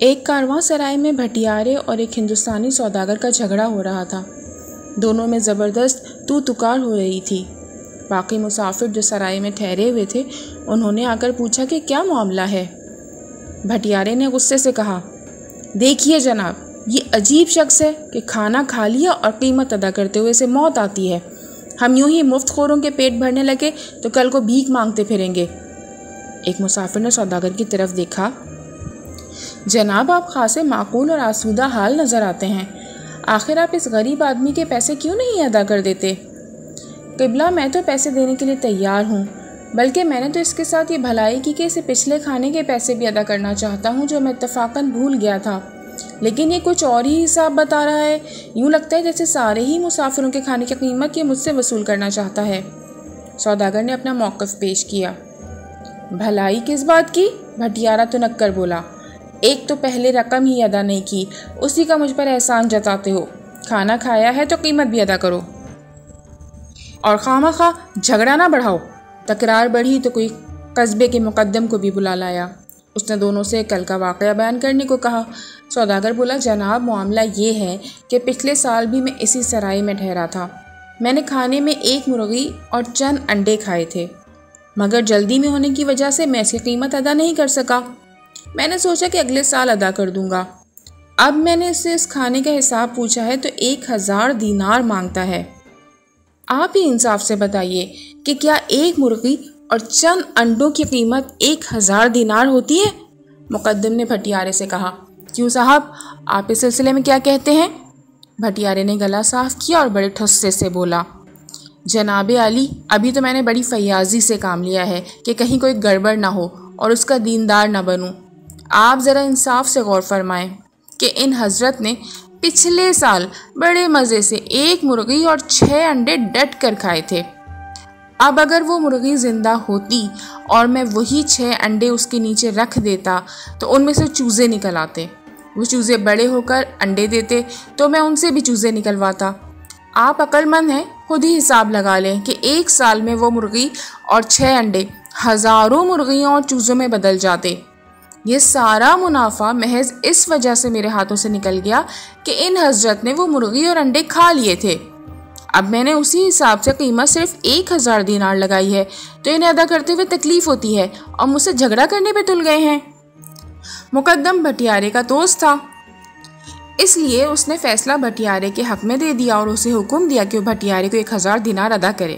ایک کارواں سرائے میں بھٹیارے اور ایک ہندوستانی سوداگر کا جھگڑا ہو رہا تھا۔ دونوں میں زبردست تو تکار ہو رہی تھی۔ باقی مسافر جو سرائے میں ٹھہرے ہوئے تھے انہوں نے آ کر پوچھا کہ کیا معاملہ ہے۔ بھٹیارے نے غصے سے کہا، دیکھیے جناب، یہ عجیب شخص ہے کہ کھانا کھا لیا اور قیمت ادا کرتے ہوئے اسے موت آتی ہے۔ ہم یوں ہی مفت خوروں کے پیٹ بھرنے لگے تو کل کو بھیک مانگتے پھریں گے۔ ایک مسافر نے سوداگر کی طرف دیکھا، جناب آپ خاصے معقول اور آسودہ حال نظر آتے ہیں، آخر آپ اس غریب آدمی کے پیسے کیوں نہیں ادا کر دیتے؟ قبلہ میں تو پیسے دینے کے لیے تیار ہوں، بلکہ میں نے تو اس کے ساتھ یہ بھلائی کی کہ اسے پچھلے کھانے کے پیسے بھی ادا کرنا چاہتا ہوں جو میں اتفاقاً بھول گیا تھا، لیکن یہ کچھ اور ہی حساب بتا رہا ہے۔ یوں لگتا ہے جیسے سارے ہی مسافروں کے کھانے کی قیمت یہ مجھ سے وصول کرنا چاہتا ہے۔ سوداگر نے اپنا موقف پیش کیا۔ بھلائی کس بات کی؟ بھٹیارا تنک کر بولا، ایک تو پہلے رقم ہی ادا نہیں کی، اسی کا مجھ پر احسان جتاتے ہو۔ کھانا کھایا ہے تو قیمت بھی ادا کرو اور خواہ جھگڑا نہ بڑھاؤ۔ تکرار بڑھی تو کوئی قصبے کے مقدم کو بھی بلا لایا۔ اس نے دونوں سے کل کا واقعہ بیان کرنے کو کہا۔ سوداگر بولا، جناب معاملہ یہ ہے کہ پچھلے سال بھی میں اسی سرائے میں ٹھہرا تھا۔ میں نے کھانے میں ایک مرغی اور چند انڈے کھائے تھے، مگر جلدی میں ہونے کی وجہ سے میں اس کی قیمت ادا نہیں کر سکا۔ میں نے سوچا کہ اگلے سال ادا کر دوں گا۔ اب میں نے اس سے اس کھانے کا حساب پوچھا ہے تو 1000 دینار مانگتا ہے۔ آپ ہی انصاف سے بتائیے کہ کیا ایک مرغی اور چند انڈوں کی قیمت 1000 دینار ہوتی ہے؟ مقدم نے بھٹیارے سے کہا، کیوں صاحب، آپ اس سلسلے میں کیا کہتے ہیں؟ بھٹیارے نے گلا صاف کیا اور بڑے ٹھسے سے بولا، جناب عالی، ابھی تو میں نے بڑی فیاضی سے کام لیا ہے کہ کہیں کوئی گڑبڑ نہ ہو اور اس کا دیندار نہ بنوں۔ آپ ذرا انصاف سے غور فرمائیں کہ ان حضرت نے پچھلے سال بڑے مزے سے ایک مرغی اور 6 انڈے ڈٹ کر کھائے تھے۔ اب اگر وہ مرغی زندہ ہوتی اور میں وہی 6 انڈے اس کے نیچے رکھ دیتا تو ان میں سے چوزے نکل آتے، وہ چوزے بڑے ہو کر انڈے دیتے تو میں ان سے بھی چوزے نکلواتا۔ آپ عقل مند ہیں، خود ہی حساب لگا لیں کہ ایک سال میں وہ مرغی اور 6 انڈے ہزاروں مرغیوں اور چوزوں میں بدل جاتے۔ یہ سارا منافع محض اس وجہ سے میرے ہاتھوں سے نکل گیا کہ ان حضرت نے وہ مرغی اور انڈے کھا لیے تھے۔ اب میں نے اسی حساب سے قیمت صرف 1000 دینار لگائی ہے تو انہیں ادا کرتے ہوئے تکلیف ہوتی ہے اور مجھ سے جھگڑا کرنے پہ تل گئے ہیں۔ مقدم بھٹیارے کا دوست تھا، اس لیے اس نے فیصلہ بھٹیارے کے حق میں دے دیا اور اسے حکم دیا کہ وہ بھٹیارے کو 1000 دینار ادا کرے۔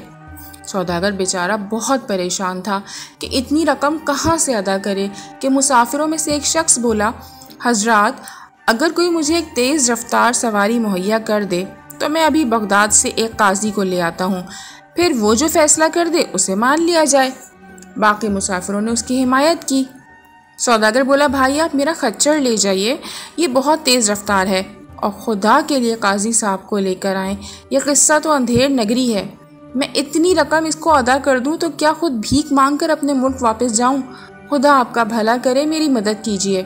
سوداگر بیچارہ بہت پریشان تھا کہ اتنی رقم کہاں سے ادا کرے کہ مسافروں میں سے ایک شخص بولا، حضرات، اگر کوئی مجھے ایک تیز رفتار سواری مہیا کر دے تو میں ابھی بغداد سے ایک قاضی کو لے آتا ہوں، پھر وہ جو فیصلہ کر دے اسے مان لیا جائے۔ باقی مسافروں نے اس کی حمایت کی۔ سوداگر بولا، بھائی آپ میرا خچر لے جائیے، یہ بہت تیز رفتار ہے، اور خدا کے لیے قاضی صاحب کو لے کر آئیں، یہ قصہ تو اندھیر نگری ہے۔ میں اتنی رقم اس کو ادا کر دوں تو کیا خود بھیک مانگ کر اپنے ملک واپس جاؤں؟ خدا آپ کا بھلا کرے، میری مدد کیجیے۔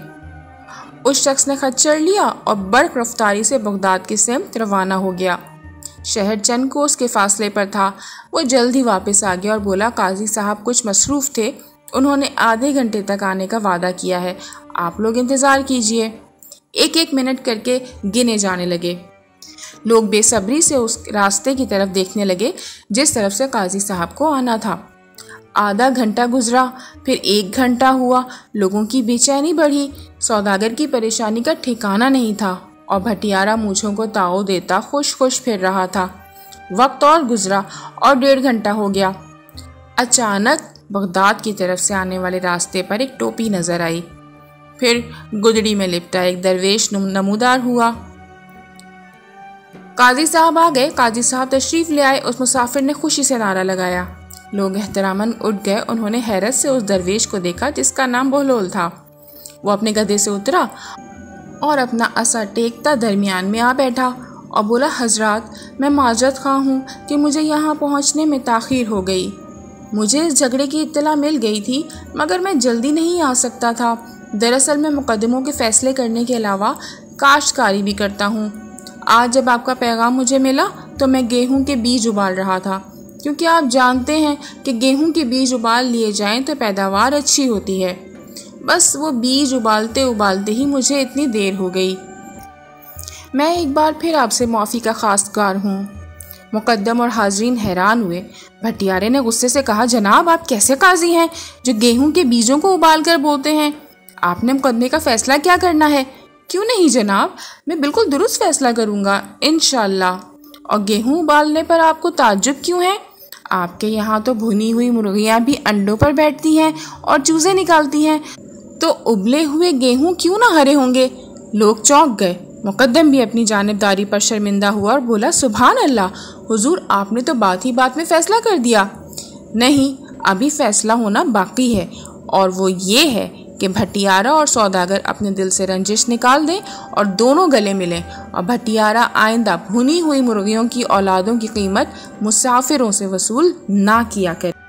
اس شخص نے خچر لیا اور برق رفتاری سے بغداد کی سمت روانہ ہو گیا۔ شہر چند کوس کے فاصلے پر تھا۔ وہ جلد ہی واپس آ گیا اور بولا، قاضی صاحب کچھ مصروف تھے، انہوں نے آدھے گھنٹے تک آنے کا وعدہ کیا ہے، آپ لوگ انتظار کیجیے۔ 1-1 منٹ کر کے گنے جانے لگے۔ لوگ بے صبری سے اس راستے کی طرف دیکھنے لگے جس طرف سے قاضی صاحب کو آنا تھا۔ آدھا گھنٹہ گزرا، پھر 1 گھنٹہ ہوا، لوگوں کی بے چینی بڑھی۔ سوداگر کی پریشانی کا ٹھکانہ نہیں تھا اور بھٹیارا مونچھوں کو تاؤ دیتا خوش خوش پھر رہا تھا۔ وقت اور گزرا اور 1.5 گھنٹہ ہو گیا۔ اچانک بغداد کی طرف سے آنے والے راستے پر ایک ٹوپی نظر آئی، پھر گدڑی میں لپٹا ایک درویش نمودار ہوا۔ قاضی صاحب آ گئے، قاضی صاحب تشریف لے آئے۔ اس مسافر نے خوشی سے نعرہ لگایا۔ لوگ احتراماً اٹھ گئے۔ انہوں نے حیرت سے اس درویش کو دیکھا جس کا نام بہلول تھا۔ وہ اپنے گدھے سے اترا اور اپنا عصا ٹیکتا درمیان میں آ بیٹھا اور بولا، حضرات، میں معذرت خواہ ہوں کہ مجھے یہاں پہنچنے میں تاخیر ہو گئی۔ مجھے اس جھگڑے کی اطلاع مل گئی تھی مگر میں جلدی نہیں آ سکتا تھا۔ دراصل میں مقدموں کے فیصلے کرنے کے علاوہ کاشتکاری بھی کرتا ہوں۔ آج جب آپ کا پیغام مجھے ملا تو میں گیہوں کے بیج ابال رہا تھا، کیونکہ آپ جانتے ہیں کہ گیہوں کے بیج ابال لیے جائیں تو پیداوار اچھی ہوتی ہے۔ بس وہ بیج ابالتے ابالتے ہی مجھے اتنی دیر ہو گئی۔ میں ایک بار پھر آپ سے معافی کا خواستگار ہوں۔ مقدم اور حاضرین حیران ہوئے۔ بھٹیارے نے غصے سے کہا، جناب آپ کیسے قاضی ہیں جو گیہوں کے بیجوں کو ابال کر بوتے ہیں؟ آپ نے مقدمے کا فیصلہ کیا کرنا ہے؟ کیوں نہیں جناب، میں بالکل درست فیصلہ کروں گا انشاءاللہ۔ اور گیہوں ابالنے پر آپ کو تعجب کیوں ہے؟ آپ کے یہاں تو بھنی ہوئی مرغیاں بھی انڈوں پر بیٹھتی ہیں اور چوزے نکالتی ہیں، تو ابلے ہوئے گیہوں کیوں نہ ہرے ہوں گے؟ لوگ چونک گئے۔ مقدم بھی اپنی جانبداری پر شرمندہ ہوا اور بولا، سبحان اللہ حضور، آپ نے تو بات ہی بات میں فیصلہ کر دیا۔ نہیں، ابھی فیصلہ ہونا باقی ہے، اور وہ یہ ہے کہ بھٹیارہ اور سوداگر اپنے دل سے رنجش نکال دیں اور دونوں گلے ملیں، اور بھٹیارہ آئندہ بھنی ہوئی مرغیوں کی اولادوں کی قیمت مسافروں سے وصول نہ کیا کرے۔